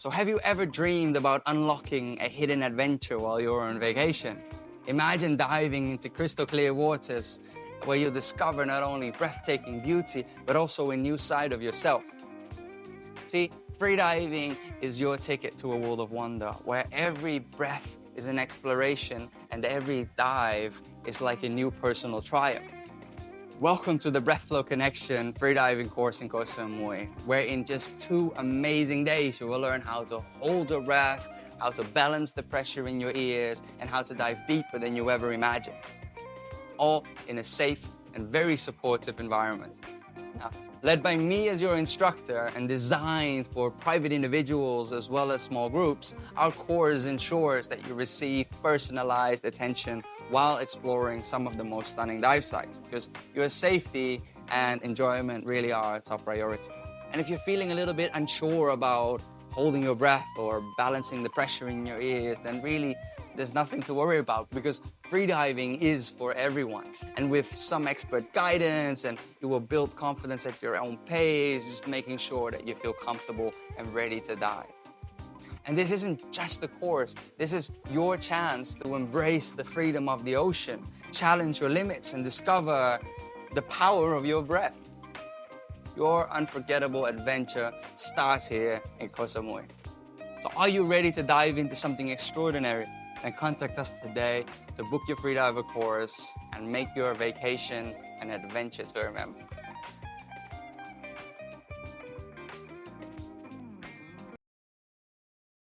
So have you ever dreamed about unlocking a hidden adventure while you're on vacation? Imagine diving into crystal clear waters where you discover not only breathtaking beauty, but also a new side of yourself. See, freediving is your ticket to a world of wonder, where every breath is an exploration and every dive is like a new personal triumph. Welcome to the Breathflow Connection Freediving Course in Koh Samui, where in just 2 amazing days you will learn how to hold your breath, how to balance the pressure in your ears, and how to dive deeper than you ever imagined. All in a safe and very supportive environment. Now, led by me as your instructor and designed for private individuals as well as small groups, our course ensures that you receive personalized attention while exploring some of the most stunning dive sites, because your safety and enjoyment really are a top priority. And if you're feeling a little bit unsure about holding your breath or balancing the pressure in your ears, then really there's nothing to worry about, because freediving is for everyone. And with some expert guidance, and you will build confidence at your own pace, just making sure that you feel comfortable and ready to dive. And this isn't just a course, this is your chance to embrace the freedom of the ocean, challenge your limits, and discover the power of your breath. Your unforgettable adventure starts here in Koh Samui. So are you ready to dive into something extraordinary? Then contact us today to book your freediver course and make your vacation an adventure to remember.